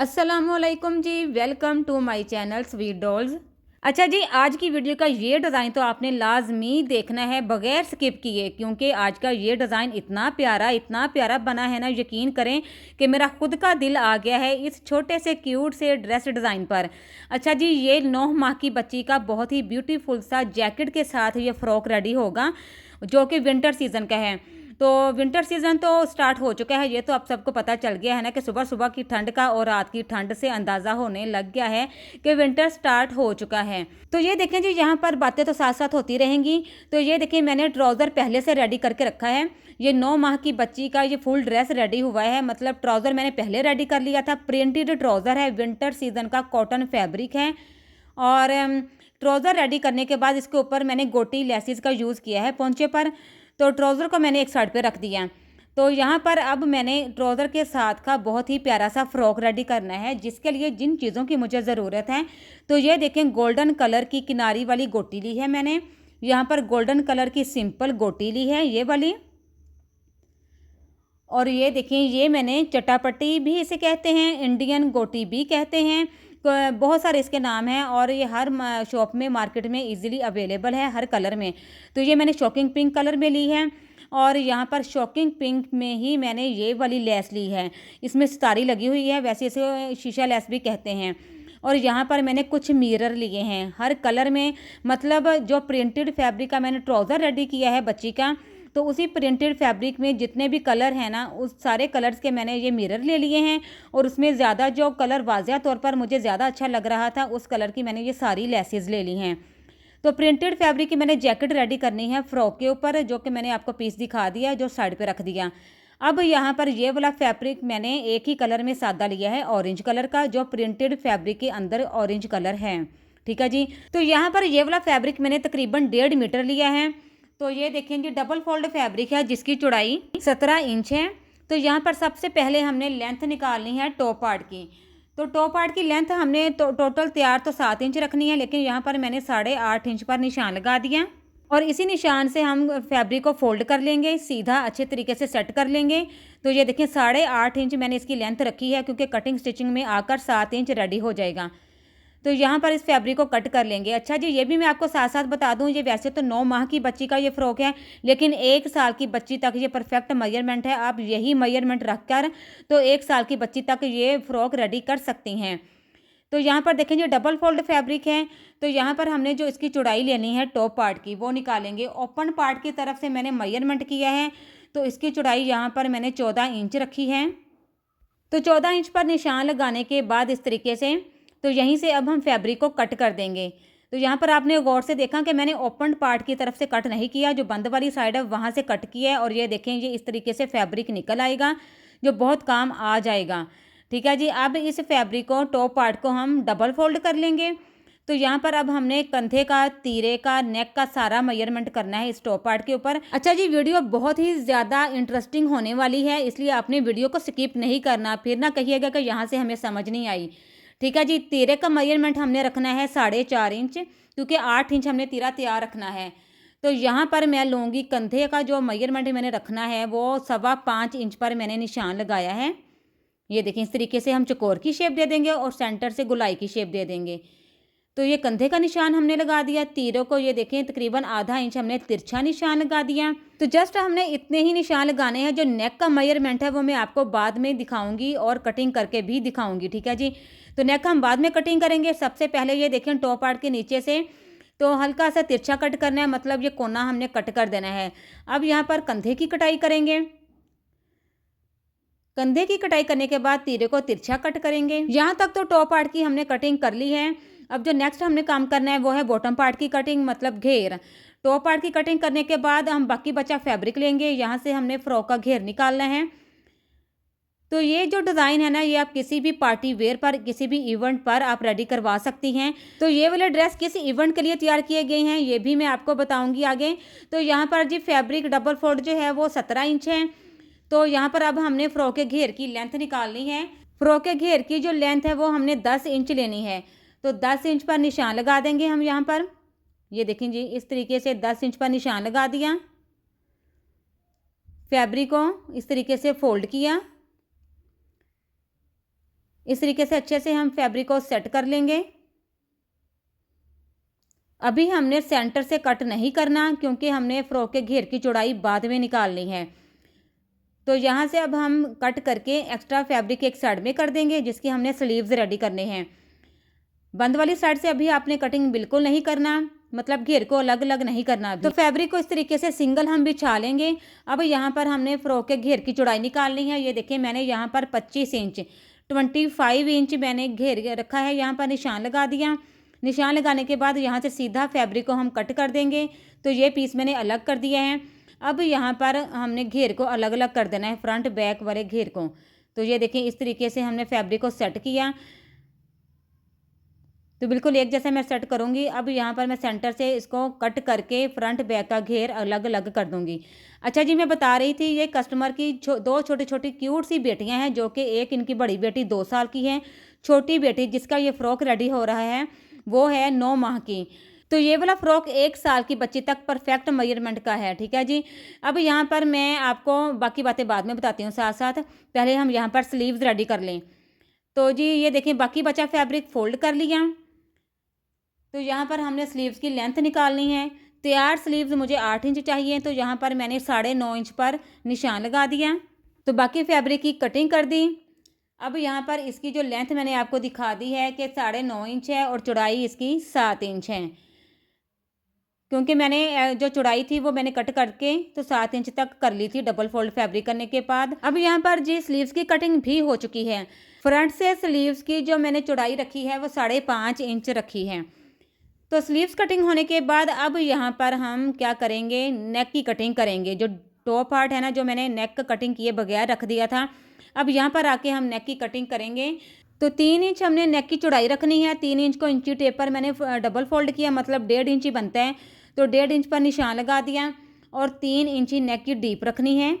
अस्सलामुअलैकुम जी, welcome to my channel sweet dolls. अच्छा जी, आज की वीडियो का ये डिज़ाइन तो आपने लाजमी देखना है बगैर स्किप किए, क्योंकि आज का ये डिज़ाइन इतना प्यारा बना है ना, यकीन करें कि मेरा खुद का दिल आ गया है इस छोटे से क्यूट से ड्रेस डिज़ाइन पर। अच्छा जी, ये 9 माह की बच्ची का बहुत ही ब्यूटीफुल सा जैकेट के साथ ये फ़्रॉक रेडी होगा, जो कि विंटर सीज़न का है। तो विंटर सीज़न तो स्टार्ट हो चुका है, ये तो आप सबको पता चल गया है ना कि सुबह-सुबह की ठंड का और रात की ठंड से अंदाज़ा होने लग गया है कि विंटर स्टार्ट हो चुका है। तो ये देखें जी, यहाँ पर बातें तो साथ-साथ होती रहेंगी। तो ये देखिए, मैंने ट्राउज़र पहले से रेडी करके रखा है। ये 9 माह की बच्ची का ये फुल ड्रेस रेडी हुआ है, मतलब ट्राउज़र मैंने पहले रेडी कर लिया था। प्रिंटेड ट्राउज़र है, विंटर सीज़न का कॉटन फैब्रिक है। और ट्राउज़र रेडी करने के बाद इसके ऊपर मैंने गोटी लेसिस का यूज़ किया है पोंचे पर। तो ट्राउज़र को मैंने एक साइड पे रख दिया। तो यहाँ पर अब मैंने ट्राउज़र के साथ का बहुत ही प्यारा सा फ्रॉक रेडी करना है, जिसके लिए जिन चीज़ों की मुझे ज़रूरत है, तो ये देखें, गोल्डन कलर की किनारी वाली गोटी ली है मैंने। यहाँ पर गोल्डन कलर की सिंपल गोटी ली है, ये वाली। और ये देखें, ये मैंने चटापट्टी भी इसे कहते हैं, इंडियन गोटी भी कहते हैं। बहुत सारे इसके नाम हैं और ये हर शॉप में, मार्केट में इजीली अवेलेबल है हर कलर में। तो ये मैंने शॉकिंग पिंक कलर में ली है। और यहाँ पर शॉकिंग पिंक में ही मैंने ये वाली लेस ली है, इसमें सितारी लगी हुई है, वैसे इसे शीशा लेस भी कहते हैं। और यहाँ पर मैंने कुछ मिरर लिए हैं हर कलर में, मतलब जो प्रिंटेड फैब्रिक का मैंने ट्राउज़र रेडी किया है बच्ची का, तो उसी प्रिंटेड फैब्रिक में जितने भी कलर हैं ना, उस सारे कलर्स के मैंने ये मिरर ले लिए हैं। और उसमें ज़्यादा जो कलर वाज़िया तौर पर मुझे ज़्यादा अच्छा लग रहा था, उस कलर की मैंने ये सारी लेसेस ले ली हैं। तो प्रिंटेड फैब्रिक की मैंने जैकेट रेडी करनी है फ्रॉक के ऊपर, जो कि मैंने आपको पीस दिखा दिया, जो साइड पे रख दिया। अब यहाँ पर ये वाला फैब्रिक मैंने एक ही कलर में सादा लिया है, ऑरेंज कलर का, जो प्रिंटेड फैब्रिक के अंदर ऑरेंज कलर है। ठीक है जी। तो यहाँ पर ये वाला फैब्रिक मैंने तकरीबन 1.5 मीटर लिया है। तो ये देखें जी, डबल फोल्ड फैब्रिक है जिसकी चौड़ाई 17 इंच है। तो यहाँ पर सबसे पहले हमने लेंथ निकालनी है टॉप पार्ट की। तो टॉप पार्ट की लेंथ हमने तो टोटल तैयार तो 7 इंच रखनी है, लेकिन यहाँ पर मैंने 8.5 इंच पर निशान लगा दिया। और इसी निशान से हम फैब्रिक को फोल्ड कर लेंगे, सीधा अच्छे तरीके से सेट कर लेंगे। तो ये देखें, 8.5 इंच मैंने इसकी लेंथ रखी है, क्योंकि कटिंग स्टिचिंग में आकर 7 इंच रेडी हो जाएगा। तो यहाँ पर इस फैब्रिक को कट कर लेंगे। अच्छा जी, ये भी मैं आपको साथ साथ बता दूँ, ये वैसे तो 9 माह की बच्ची का ये फ़्रॉक है, लेकिन 1 साल की बच्ची तक ये परफेक्ट मेजरमेंट है। आप यही मेजरमेंट रखकर तो 1 साल की बच्ची तक ये फ़्रॉक रेडी कर सकती हैं। तो यहाँ पर देखें, ये डबल फोल्ड फैब्रिक है। तो यहाँ पर हमने जो इसकी चौड़ाई लेनी है टॉप पार्ट की, वो निकालेंगे। ओपन पार्ट की तरफ से मैंने मेजरमेंट किया है, तो इसकी चौड़ाई यहाँ पर मैंने 14 इंच रखी है। तो 14 इंच पर निशान लगाने के बाद इस तरीके से, तो यहीं से अब हम फैब्रिक को कट कर देंगे। तो यहाँ पर आपने गौर से देखा कि मैंने ओपन पार्ट की तरफ से कट नहीं किया, जो बंद वाली साइड है वहाँ से कट किया है। और ये देखें, ये इस तरीके से फैब्रिक निकल आएगा, जो बहुत काम आ जाएगा। ठीक है जी। अब इस फैब्रिक को, टॉप पार्ट को हम डबल फोल्ड कर लेंगे। तो यहाँ पर अब हमने कंधे का, तीरे का, नेक का सारा मेजरमेंट करना है इस टॉप पार्ट के ऊपर। अच्छा जी, वीडियो बहुत ही ज़्यादा इंटरेस्टिंग होने वाली है, इसलिए आपने वीडियो को स्किप नहीं करना, फिर ना कहिएगा कि यहाँ से हमें समझ नहीं आई। ठीक है जी। तीरे का मेजरमेंट हमने रखना है 4.5 इंच, क्योंकि 8 इंच हमने तीरा तैयार रखना है। तो यहाँ पर मैं लूँगी, कंधे का जो मेजरमेंट मैंने रखना है वो 5.25 इंच पर मैंने निशान लगाया है। ये देखें, इस तरीके से हम चकोर की शेप दे देंगे और सेंटर से गोलाई की शेप दे देंगे। तो ये कंधे का निशान हमने लगा दिया। तीरों को ये देखें, तकरीबन आधा इंच हमने तिरछा निशान लगा दिया। तो जस्ट हमने इतने ही निशान लगाने हैं। जो नेक का मेजरमेंट है वो मैं आपको बाद में दिखाऊंगी और कटिंग करके भी दिखाऊंगी। ठीक है जी। तो नेक हम बाद में कटिंग करेंगे। सबसे पहले ये देखें, टॉप पार्ट के नीचे से तो हल्का सा तिरछा कट करना है, मतलब ये कोना हमने कट कर देना है। अब यहाँ पर कंधे की कटाई करेंगे। कंधे की कटाई करने के बाद तीरे को तिरछा कट करेंगे। यहाँ तक तो टॉप पार्ट की हमने कटिंग कर ली है। अब जो नेक्स्ट हमने काम करना है वो है बॉटम पार्ट की कटिंग, मतलब घेर। टॉप पार्ट की कटिंग करने के बाद हम बाकी बचा फैब्रिक लेंगे। यहाँ से हमने फ्रॉक का घेर निकालना है। तो ये जो डिज़ाइन है ना, ये आप किसी भी पार्टी वेयर पर, किसी भी इवेंट पर आप रेडी करवा सकती हैं। तो ये वाले ड्रेस किस इवेंट के लिए तैयार किए गए हैं, ये भी मैं आपको बताऊंगी आगे। तो यहाँ पर जी फैब्रिक डबल फोल्ड जो है वो 17 इंच है। तो यहाँ पर अब हमने फ्रॉक के घेर की लेंथ निकालनी है। फ्रॉक के घेर की जो लेंथ है वो हमने 10 इंच लेनी है। तो 10 इंच पर निशान लगा देंगे हम यहाँ पर। ये देखें जी, इस तरीके से 10 इंच पर निशान लगा दिया। फैब्रिक को इस तरीके से फोल्ड किया। इस तरीके से अच्छे से हम फैब्रिक को सेट कर लेंगे। अभी हमने सेंटर से कट नहीं करना, क्योंकि हमने फ्रॉक के घेर की चौड़ाई बाद में निकालनी है। तो यहाँ से अब हम कट करके एक्स्ट्रा फैब्रिक एक साइड में कर देंगे, जिसकी हमने स्लीव्स रेडी करने हैं। बंद वाली साइड से अभी आपने कटिंग बिल्कुल नहीं करना, मतलब घेर को अलग अलग नहीं करना। तो फैब्रिक को इस तरीके से सिंगल हम बिछा लेंगे। अब यहाँ पर हमने फ्रॉक के घेर की चौड़ाई निकालनी है। ये देखिए मैंने यहाँ पर 25 इंच 25 इंच मैंने घेर रखा है। यहाँ पर निशान लगा दिया। निशान लगाने के बाद यहाँ से सीधा फैब्रिक को हम कट कर देंगे। तो ये पीस मैंने अलग कर दिया है। अब यहाँ पर हमने घेर को अलग अलग कर देना है, फ्रंट बैक वाले घेर को। तो ये देखिए इस तरीके से हमने फैब्रिक को सेट किया। तो बिल्कुल एक जैसे मैं सेट करूँगी। अब यहाँ पर मैं सेंटर से इसको कट करके फ्रंट बैक का घेर अलग अलग कर दूँगी। अच्छा जी, मैं बता रही थी ये कस्टमर की दो छोटी छोटी क्यूट सी बेटियाँ हैं, जो कि एक इनकी बड़ी बेटी 2 साल की है, छोटी बेटी जिसका ये फ्रॉक रेडी हो रहा है वो है 9 माह की। तो ये वाला फ्रॉक 1 साल की बच्ची तक परफेक्ट मेजरमेंट का है। ठीक है जी। अब यहाँ पर मैं आपको बाकी बातें बाद में बताती हूँ, साथ साथ पहले हम यहाँ पर स्लीव्स रेडी कर लें। तो जी ये देखें बाकी बचा फैब्रिक फोल्ड कर लिया। तो यहाँ पर हमने स्लीव्स की लेंथ निकालनी है। तैयार स्लीव्स मुझे 8 इंच चाहिए, तो यहाँ पर मैंने 9.5 इंच पर निशान लगा दिया। तो बाकी फैब्रिक की कटिंग कर दी। अब यहाँ पर इसकी जो लेंथ मैंने आपको दिखा दी है कि 9.5 इंच है और चौड़ाई इसकी 7 इंच है, क्योंकि मैंने जो चौड़ाई थी वो मैंने कट करके तो 7 इंच तक कर ली थी डबल फोल्ड फैब्रिक करने के बाद। अब यहाँ पर जी स्लीव्स की कटिंग भी हो चुकी है। फ्रंट से स्लीव्स की जो मैंने चौड़ाई रखी है वो 5.5 इंच रखी है। तो स्लीव्स कटिंग होने के बाद अब यहाँ पर हम क्या करेंगे, नेक की कटिंग करेंगे। जो टॉप पार्ट है ना, जो मैंने नेक कटिंग किए बगैर रख दिया था, अब यहाँ पर आके हम नेक की कटिंग करेंगे। तो 3 इंच हमने नेक की चौड़ाई रखनी है। 3 इंच को इंची टेप पर मैंने डबल फोल्ड किया, मतलब 1.5 इंच ही बनता है। तो 1.5 इंच पर निशान लगा दिया और 3 इंच ही नेक की डीप रखनी है।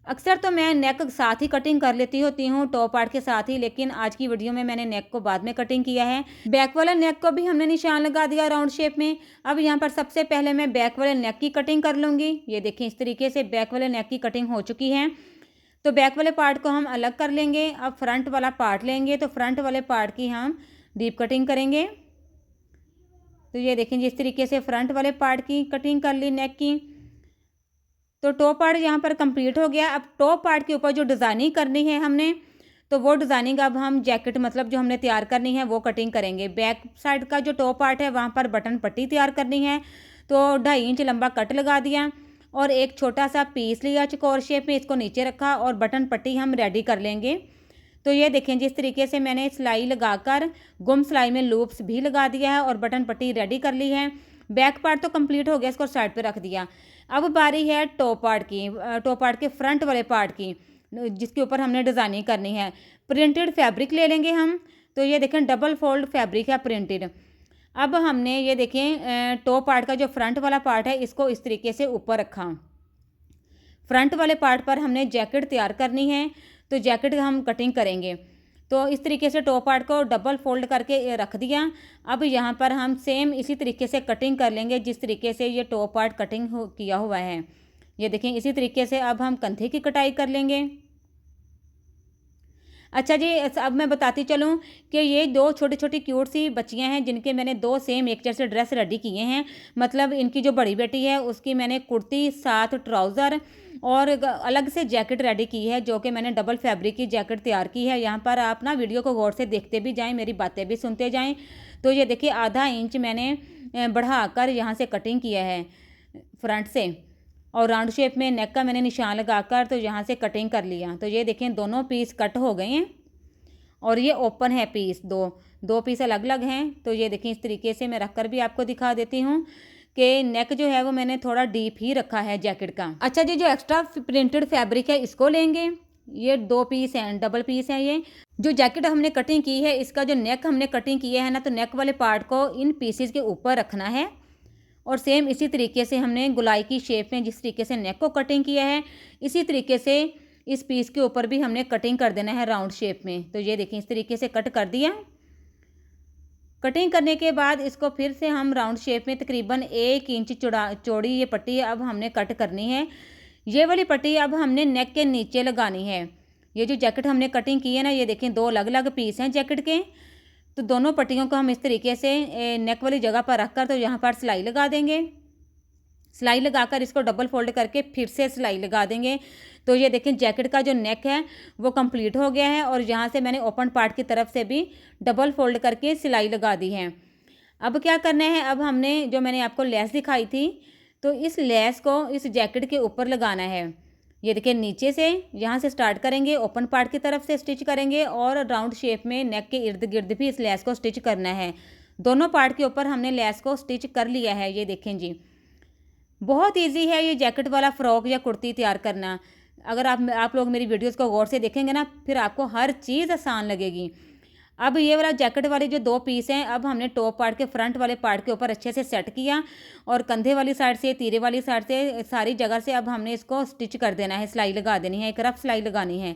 अक्सर तो मैं नेक साथ ही कटिंग कर लेती होती हूँ टॉप पार्ट के साथ ही, लेकिन आज की वीडियो में मैंने नेक को बाद में कटिंग किया है। बैक वाले नेक को भी हमने निशान लगा दिया राउंड शेप में। अब यहाँ पर सबसे पहले मैं बैक वाले नेक की कटिंग कर लूँगी। ये देखें इस तरीके से बैक वाले नेक की कटिंग हो चुकी है। तो बैक वाले पार्ट को हम अलग कर लेंगे। अब फ्रंट वाला पार्ट लेंगे, तो फ्रंट वाले पार्ट की हम डीप कटिंग करेंगे। तो ये देखें जिस तरीके से फ्रंट वाले पार्ट की कटिंग कर ली नेक की। तो टॉप पार्ट यहाँ पर कंप्लीट हो गया। अब टॉप पार्ट के ऊपर जो डिज़ाइनिंग करनी है हमने, तो वो डिज़ाइनिंग अब हम जैकेट मतलब जो हमने तैयार करनी है वो कटिंग करेंगे। बैक साइड का जो टॉप पार्ट है वहाँ पर बटन पट्टी तैयार करनी है। तो 2.5 इंच लंबा कट लगा दिया और एक छोटा सा पीस लिया चौकोर शेप में, इसको नीचे रखा और बटन पट्टी हम रेडी कर लेंगे। तो ये देखें जिस तरीके से मैंने सिलाई लगाकर गुम सिलाई में लूप्स भी लगा दिया है और बटन पट्टी रेडी कर ली है। बैक पार्ट तो कंप्लीट हो गया, इसको साइड पे रख दिया। अब बारी है टॉप पार्ट की, टॉप पार्ट के फ्रंट वाले पार्ट की, जिसके ऊपर हमने डिज़ाइनिंग करनी है। प्रिंटेड फैब्रिक ले लेंगे हम। तो ये देखें डबल फोल्ड फैब्रिक है प्रिंटेड। अब हमने ये देखें टॉप पार्ट का जो फ्रंट वाला पार्ट है इसको इस तरीके से ऊपर रखा। फ्रंट वाले पार्ट पर हमने जैकेट तैयार करनी है, तो जैकेट हम कटिंग करेंगे। तो इस तरीके से टॉप पार्ट को डबल फोल्ड करके रख दिया। अब यहाँ पर हम सेम इसी तरीके से कटिंग कर लेंगे जिस तरीके से ये टॉप पार्ट कटिंग किया हुआ है। ये देखें इसी तरीके से अब हम कंधे की कटाई कर लेंगे। अच्छा जी, अब मैं बताती चलूँ कि ये 2 छोटी छोटी क्यूट सी बच्चियाँ हैं जिनके मैंने 2 सेम एक जैसे ड्रेस रेडी किए हैं। मतलब इनकी जो बड़ी बेटी है उसकी मैंने कुर्ती साथ ट्राउज़र और अलग से जैकेट रेडी की है, जो कि मैंने डबल फैब्रिक की जैकेट तैयार की है। यहाँ पर आप ना वीडियो को गौर से देखते भी जाएं, मेरी बातें भी सुनते जाएं। तो ये देखिए आधा इंच मैंने बढ़ाकर यहाँ से कटिंग किया है फ्रंट से, और राउंड शेप में नेक का मैंने निशान लगाकर तो यहाँ से कटिंग कर लिया। तो ये देखें दोनों पीस कट हो गए हैं और ये ओपन है पीस, दो पीस अलग अलग हैं। तो ये देखें इस तरीके से मैं रखकर भी आपको दिखा देती हूँ कि नेक जो है वो मैंने थोड़ा डीप ही रखा है जैकेट का। अच्छा जी, जो एक्स्ट्रा प्रिंटेड फैब्रिक है इसको लेंगे। ये 2 पीस हैं, डबल पीस हैं। ये जो जैकेट हमने कटिंग की है इसका जो नेक हमने कटिंग किया है ना, तो नेक वाले पार्ट को इन पीसेस के ऊपर रखना है और सेम इसी तरीके से हमने गुलाई की शेप में जिस तरीके से नेक को कटिंग किया है इसी तरीके से इस पीस के ऊपर भी हमने कटिंग कर देना है राउंड शेप में। तो ये देखें इस तरीके से कट कर दिया। कटिंग करने के बाद इसको फिर से हम राउंड शेप में तकरीबन 1 इंच चौड़ी ये पट्टी अब हमने कट करनी है। ये वाली पट्टी अब हमने नेक के नीचे लगानी है। ये जो जैकेट हमने कटिंग की है ना, ये देखें 2 अलग अलग पीस हैं जैकेट के। तो दोनों पट्टियों को हम इस तरीके से नेक वाली जगह पर रख कर तो यहाँ पर सिलाई लगा देंगे। सिलाई लगाकर इसको डबल फोल्ड करके फिर से सिलाई लगा देंगे। तो ये देखें जैकेट का जो नेक है वो कंप्लीट हो गया है और यहाँ से मैंने ओपन पार्ट की तरफ से भी डबल फोल्ड करके सिलाई लगा दी है। अब क्या करना है, अब हमने जो मैंने आपको लेस दिखाई थी तो इस लेस को इस जैकेट के ऊपर लगाना है। ये देखिए नीचे से यहाँ से स्टार्ट करेंगे, ओपन पार्ट की तरफ से स्टिच करेंगे और राउंड शेप में नेक के इर्द गिर्द भी इस लेस को स्टिच करना है। दोनों पार्ट के ऊपर हमने लेस को स्टिच कर लिया है। ये देखें जी, बहुत इजी है ये जैकेट वाला फ़्रॉक या कुर्ती तैयार करना। अगर आप लोग मेरी वीडियोस को गौर से देखेंगे ना, फिर आपको हर चीज़ आसान लगेगी। अब ये वाला जैकेट वाले जो 2 पीस हैं, अब हमने टॉप पार्ट के फ्रंट वाले पार्ट के ऊपर अच्छे से सेट किया और कंधे वाली साइड से, तीरे वाली साइड से, सारी जगह से अब हमने इसको स्टिच कर देना है, सिलाई लगा देनी है, एक रफ सिलाई लगानी है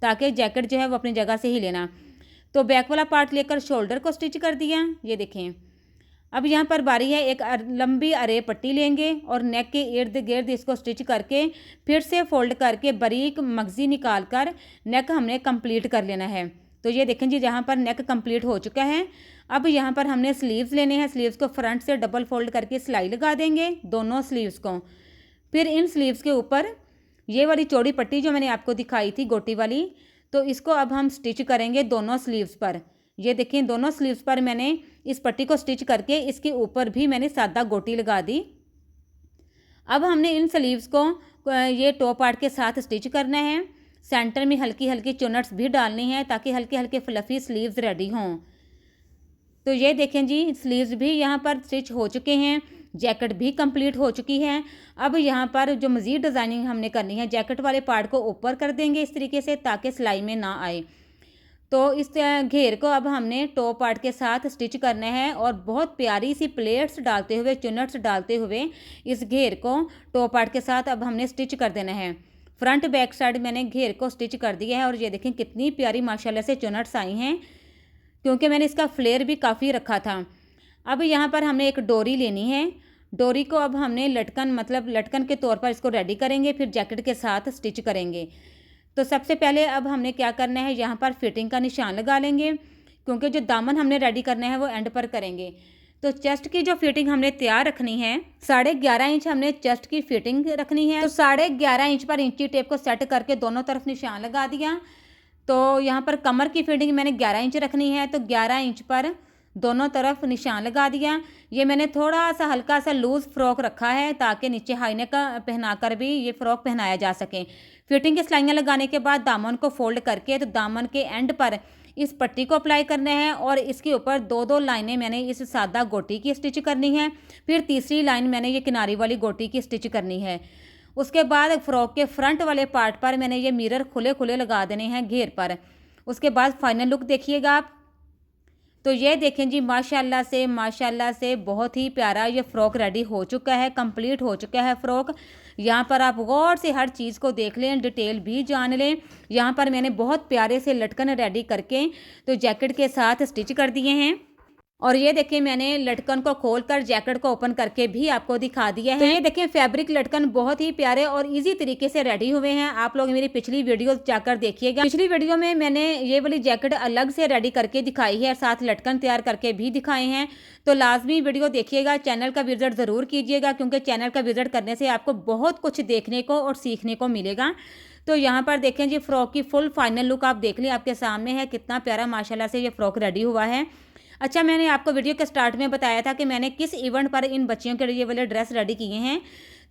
ताकि जैकेट जो है वो अपनी जगह से ही लेना। तो बैक वाला पार्ट लेकर शोल्डर को स्टिच कर दिया। ये देखें, अब यहाँ पर बारी है, एक लंबी अरे पट्टी लेंगे और नेक के इर्द गिर्द इसको स्टिच करके फिर से फोल्ड करके बारीक मगजी निकाल कर नेक हमने कंप्लीट कर लेना है। तो ये देखें जी, जहाँ पर नेक कंप्लीट हो चुका है। अब यहाँ पर हमने स्लीव्स लेने हैं। स्लीव्स को फ्रंट से डबल फोल्ड करके सिलाई लगा देंगे दोनों स्लीव्स को। फिर इन स्लीव्स के ऊपर ये वाली चौड़ी पट्टी जो मैंने आपको दिखाई थी गोटी वाली, तो इसको अब हम स्टिच करेंगे दोनों स्लीव्स पर। ये देखें, दोनों स्लीव्स पर मैंने इस पट्टी को स्टिच करके इसके ऊपर भी मैंने सादा गोटी लगा दी। अब हमने इन स्लीव्स को ये टॉप पार्ट के साथ स्टिच करना है। सेंटर में हल्की हल्की चुनट्स भी डालनी है ताकि हल्के हल्के फ्लफ़ी स्लीव्स रेडी हों। तो ये देखें जी, स्लीव्स भी यहाँ पर स्टिच हो चुके हैं, जैकेट भी कंप्लीट हो चुकी है। अब यहाँ पर जो मज़ीद डिज़ाइनिंग हमने करनी है, जैकेट वाले पार्ट को ऊपर कर देंगे इस तरीके से ताकि सिलाई में ना आए। तो इस घेर को अब हमने टॉप पार्ट के साथ स्टिच करना है और बहुत प्यारी सी प्लेट्स डालते हुए, चुनट्स डालते हुए इस घेर को टॉप पार्ट के साथ अब हमने स्टिच कर देना है। फ्रंट बैक साइड मैंने घेर को स्टिच कर दिया है और ये देखें कितनी प्यारी माशाल्लाह से चुनट्स आई हैं, क्योंकि मैंने इसका फ्लेयर भी काफ़ी रखा था। अब यहाँ पर हमने एक डोरी लेनी है। डोरी को अब हमने लटकन, मतलब लटकन के तौर पर इसको रेडी करेंगे, फिर जैकेट के साथ स्टिच करेंगे। तो सबसे पहले अब हमने क्या करना है, यहाँ पर फिटिंग का निशान लगा लेंगे, क्योंकि जो दामन हमने रेडी करना है वो एंड पर करेंगे। तो चेस्ट की जो फिटिंग हमने तैयार रखनी है, 11.5 इंच हमने चेस्ट की फिटिंग रखनी है। तो 11.5 इंच पर इंची टेप को सेट करके दोनों तरफ निशान लगा दिया। तो यहाँ पर कमर की फिटिंग मैंने 11 इंच रखनी है, तो 11 इंच पर दोनों तरफ निशान लगा दिया। ये मैंने थोड़ा सा हल्का सा लूज़ फ्रॉक रखा है ताकि नीचे हाई नेक पहना कर भी ये फ्रॉक पहनाया जा सके। फिटिंग की सिलाइयाँ लगाने के बाद दामन को फोल्ड करके तो दामन के एंड पर इस पट्टी को अप्लाई करना है और इसके ऊपर 2-2 लाइनें मैंने इस सादा गोटी की स्टिच करनी है। फिर तीसरी लाइन मैंने ये किनारी वाली गोटी की स्टिच करनी है। उसके बाद फ्रॉक के फ्रंट वाले पार्ट पर मैंने ये मिरर खुले खुले लगा देने हैं घेर पर। उसके बाद फाइनल लुक देखिएगा आप। तो ये देखें जी, माशाल्लाह से बहुत ही प्यारा ये फ़्रॉक रेडी हो चुका है, कंप्लीट हो चुका है फ़्रॉक। यहाँ पर आप गौर से हर चीज़ को देख लें, डिटेल भी जान लें। यहाँ पर मैंने बहुत प्यारे से लटकन रेडी करके तो जैकेट के साथ स्टिच कर दिए हैं। और ये देखिए, मैंने लटकन को खोलकर जैकेट को ओपन करके भी आपको दिखा दिया है। तो ये देखिए, फैब्रिक लटकन बहुत ही प्यारे और इजी तरीके से रेडी हुए हैं। आप लोग मेरी पिछली वीडियो जाकर देखिएगा। पिछली वीडियो में मैंने ये वाली जैकेट अलग से रेडी करके दिखाई है, साथ लटकन तैयार करके भी दिखाए हैं। तो लाजमी वीडियो देखिएगा, चैनल का विजिट ज़रूर कीजिएगा, क्योंकि चैनल का विजिट करने से आपको बहुत कुछ देखने को और सीखने को मिलेगा। तो यहाँ पर देखें जी, फ्रॉक की फुल फाइनल लुक आप देख लें, आपके सामने है। कितना प्यारा माशाल्लाह से ये फ्रॉक रेडी हुआ है। अच्छा, मैंने आपको वीडियो के स्टार्ट में बताया था कि मैंने किस इवेंट पर इन बच्चियों के लिए ये वाले ड्रेस रेडी किए हैं।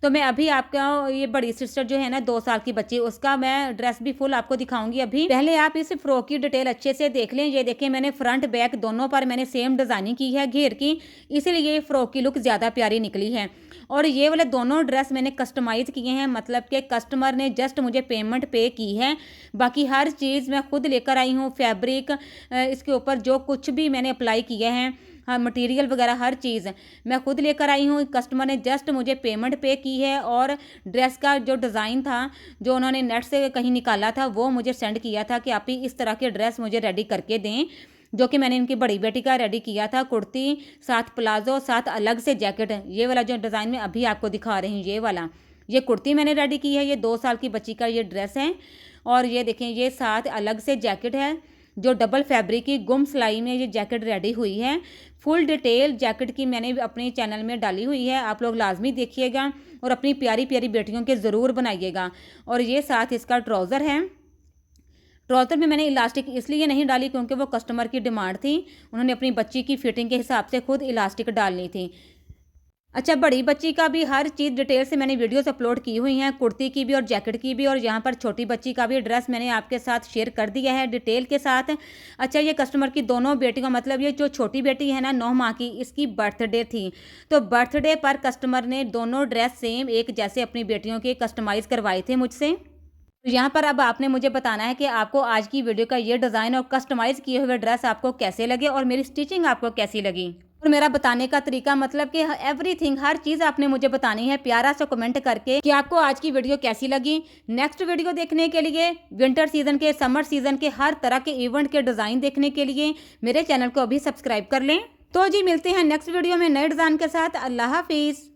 तो मैं अभी आपका ये बड़ी सिस्टर जो है ना 2 साल की बच्ची, उसका मैं ड्रेस भी फुल आपको दिखाऊंगी। अभी पहले आप इस फ्रॉक की डिटेल अच्छे से देख लें। ये देखें, मैंने फ्रंट बैक दोनों पर मैंने सेम डिज़ाइनिंग की है घेर की, इसीलिए ये फ्रॉक की लुक ज़्यादा प्यारी निकली है। और ये वाले दोनों ड्रेस मैंने कस्टमाइज़ किए हैं, मतलब कि कस्टमर ने जस्ट मुझे पेमेंट पे की है, बाकी हर चीज़ मैं खुद लेकर आई हूँ। फैब्रिक, इसके ऊपर जो कुछ भी मैंने अप्लाई किए हैं, हाँ, मटेरियल वगैरह हर चीज़ मैं खुद लेकर आई हूँ। कस्टमर ने जस्ट मुझे पेमेंट पे की है और ड्रेस का जो डिज़ाइन था, जो उन्होंने नेट से कहीं निकाला था, वो मुझे सेंड किया था कि आप ही इस तरह के ड्रेस मुझे रेडी करके दें, जो कि मैंने इनकी बड़ी बेटी का रेडी किया था। कुर्ती, साथ प्लाजो, साथ अलग से जैकेट। ये वाला जो डिज़ाइन में अभी आपको दिखा रही हूँ, ये वाला ये कुर्ती मैंने रेडी की है। ये 2 साल की बच्ची का ये ड्रेस है और ये देखें, ये साथ अलग से जैकेट है जो डबल फैब्रिक की गुम सिलाई में ये जैकेट रेडी हुई है। फुल डिटेल जैकेट की मैंने अपने चैनल में डाली हुई है, आप लोग लाजमी देखिएगा और अपनी प्यारी प्यारी बेटियों के ज़रूर बनाइएगा। और ये साथ इसका ट्राउज़र है। ट्राउज़र में मैंने इलास्टिक इसलिए नहीं डाली क्योंकि वो कस्टमर की डिमांड थी, उन्होंने अपनी बच्ची की फिटिंग के हिसाब से खुद इलास्टिक डालनी थी। अच्छा, बड़ी बच्ची का भी हर चीज़ डिटेल से मैंने वीडियोस अपलोड की हुई हैं, कुर्ती की भी और जैकेट की भी, और यहाँ पर छोटी बच्ची का भी ड्रेस मैंने आपके साथ शेयर कर दिया है डिटेल के साथ। अच्छा, ये कस्टमर की दोनों बेटियों, मतलब ये जो छोटी बेटी है ना 9 माह की, इसकी बर्थडे थी, तो बर्थडे पर कस्टमर ने दोनों ड्रेस सेम एक जैसे अपनी बेटियों के कस्टमाइज़ करवाए थे मुझसे। तो यहाँ पर अब आपने मुझे बताना है कि आपको आज की वीडियो का ये डिज़ाइन और कस्टमाइज़ किए हुए ड्रेस आपको कैसे लगे और मेरी स्टिचिंग आपको कैसी लगी, और मेरा बताने का तरीका, मतलब कि एवरीथिंग, हर चीज़ आपने मुझे बतानी है प्यारा सा कमेंट करके कि आपको आज की वीडियो कैसी लगी। नेक्स्ट वीडियो देखने के लिए, विंटर सीजन के, समर सीजन के, हर तरह के इवेंट के डिज़ाइन देखने के लिए मेरे चैनल को अभी सब्सक्राइब कर लें। तो जी मिलते हैं नेक्स्ट वीडियो में नए डिज़ाइन के साथ। अल्लाह हाफिज़।